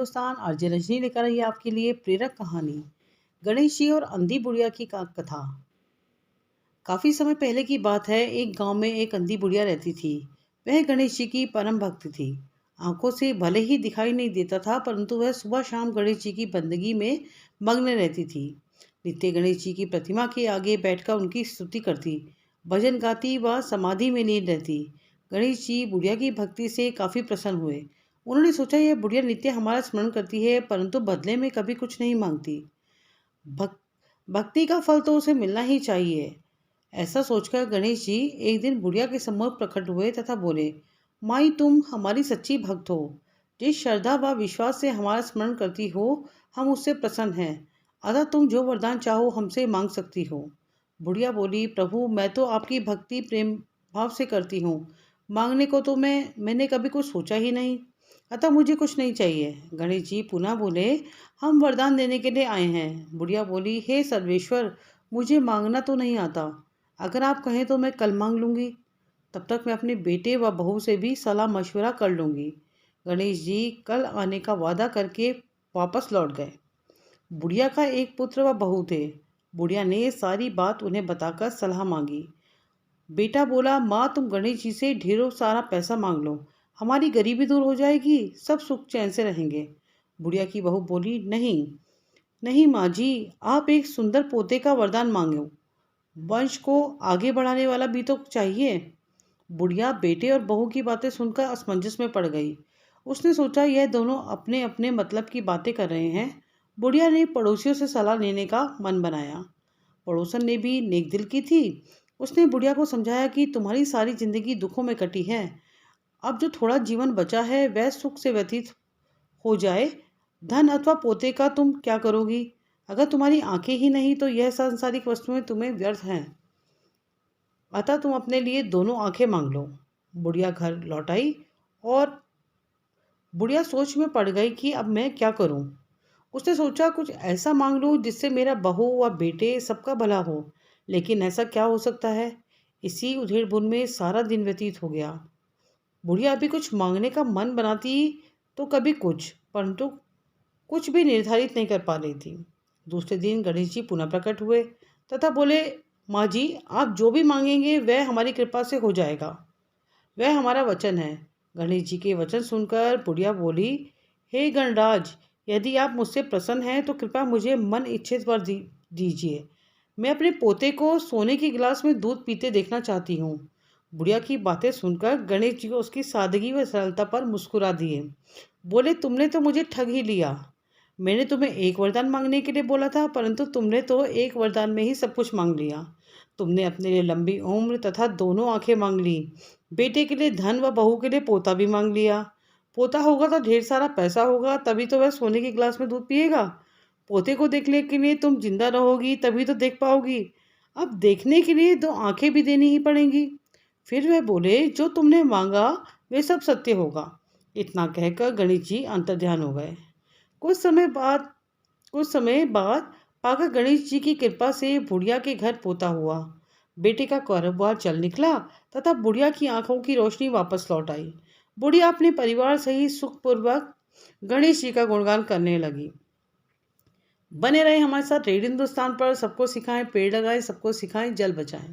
Hindustan RJ Rajni लेकर आई है आपके लिए प्रेरक कहानी गणेश जी और अंधी बुढ़िया की कथा। काफी समय पहले की बात है। एक गांव में एक अंधी बुढ़िया रहती थी। वह गणेश जी की परम भक्त थी। आंखों से भले ही दिखाई नहीं देता था, परंतु वह सुबह शाम गणेश जी की बंदगी में मग्न रहती थी। नित्य गणेश जी की प्रतिमा के आगे बैठकर उनकी स्तुति करती, भजन गाती व समाधि में लीन रहती। गणेश जी बुढ़िया की भक्ति से काफी प्रसन्न हुए। उन्होंने सोचा, यह बुढ़िया नित्य हमारा स्मरण करती है, परंतु बदले में कभी कुछ नहीं मांगती। भक्ति का फल तो उसे मिलना ही चाहिए। ऐसा सोचकर गणेश जी एक दिन बुढ़िया के सम्मुख प्रकट हुए तथा बोले, माई, तुम हमारी सच्ची भक्त हो। जिस श्रद्धा व विश्वास से हमारा स्मरण करती हो, हम उससे प्रसन्न हैं। अतः तुम जो वरदान चाहो हमसे मांग सकती हो। बुढ़िया बोली, प्रभु, मैं तो आपकी भक्ति प्रेम भाव से करती हूँ। मांगने को तो मैंने कभी कुछ सोचा ही नहीं, अतः मुझे कुछ नहीं चाहिए। गणेश जी पुनः बोले, हम वरदान देने के लिए आए हैं। बुढ़िया बोली, हे सर्वेश्वर, मुझे मांगना तो नहीं आता। अगर आप कहें तो मैं कल मांग लूँगी। तब तक मैं अपने बेटे व बहू से भी सलाह मशवरा कर लूँगी। गणेश जी कल आने का वादा करके वापस लौट गए। बुढ़िया का एक पुत्र व बहू थे। बुढ़िया ने सारी बात उन्हें बताकर सलाह मांगी। बेटा बोला, माँ, तुम गणेश जी से ढेरों सारा पैसा मांग लो, हमारी गरीबी दूर हो जाएगी, सब सुख चैन से रहेंगे। बुढ़िया की बहू बोली, नहीं नहीं माँ जी, आप एक सुंदर पोते का वरदान मांगो, वंश को आगे बढ़ाने वाला भी तो चाहिए। बुढ़िया बेटे और बहू की बातें सुनकर असमंजस में पड़ गई। उसने सोचा, यह दोनों अपने अपने मतलब की बातें कर रहे हैं। बुढ़िया ने पड़ोसियों से सलाह लेने का मन बनाया। पड़ोसन ने भी नेक दिल की थी। उसने बुढ़िया को समझाया कि तुम्हारी सारी जिंदगी दुखों में कटी है, अब जो थोड़ा जीवन बचा है वह सुख से व्यतीत हो जाए। धन अथवा पोते का तुम क्या करोगी? अगर तुम्हारी आंखें ही नहीं तो यह सांसारिक वस्तुएं तुम्हें व्यर्थ हैं। अतः तुम अपने लिए दोनों आंखें मांग लो। बुढ़िया घर लौट आई और बुढ़िया सोच में पड़ गई कि अब मैं क्या करूं। उसने सोचा, कुछ ऐसा मांग लूं जिससे मेरा बहू व बेटे सबका भला हो। लेकिन ऐसा क्या हो सकता है? इसी उधेड़-बुन में सारा दिन व्यतीत हो गया। बुढ़िया अभी कुछ मांगने का मन बनाती तो कभी कुछ, परंतु कुछ भी निर्धारित नहीं कर पा रही थी। दूसरे दिन गणेश जी पुनः प्रकट हुए तथा बोले, माँ जी, आप जो भी मांगेंगे वह हमारी कृपा से हो जाएगा, वह हमारा वचन है। गणेश जी के वचन सुनकर बुढ़िया बोली, हे गणराज, यदि आप मुझसे प्रसन्न हैं तो कृपया मुझे मन इच्छित वर दीजिए। मैं अपने पोते को सोने के गिलास में दूध पीते देखना चाहती हूँ। बुढ़िया की बातें सुनकर गणेश जी को उसकी सादगी व सरलता पर मुस्कुरा दिए। बोले, तुमने तो मुझे ठग ही लिया। मैंने तुम्हें एक वरदान मांगने के लिए बोला था, परंतु तुमने तो एक वरदान में ही सब कुछ मांग लिया। तुमने अपने लिए लंबी उम्र तथा दोनों आंखें मांग ली। बेटे के लिए धन व बहू के लिए पोता भी मांग लिया। पोता होगा तो ढेर सारा पैसा होगा, तभी तो वह सोने के गिलास में दूध पिएगा। पोते को देखने के लिए तुम जिंदा रहोगी, तभी तो देख पाओगी। अब देखने के लिए दो आंखें भी देनी ही पड़ेंगी। फिर वह बोले, जो तुमने मांगा वे सब सत्य होगा। इतना कहकर गणेश जी अंतर्ध्यान हो गए। कुछ समय बाद पाकर गणेश जी की कृपा से बुढ़िया के घर पोता हुआ। बेटे का कारोबार चल निकला तथा बुढ़िया की आंखों की रोशनी वापस लौट आई। बुढ़िया अपने परिवार सहित सुखपूर्वक गणेश जी का गुणगान करने लगी। बने रहे हमारे साथ रेडियो हिंदुस्तान पर। सबको सिखाएं पेड़ लगाएं, सबको सिखाएं जल बचाएं।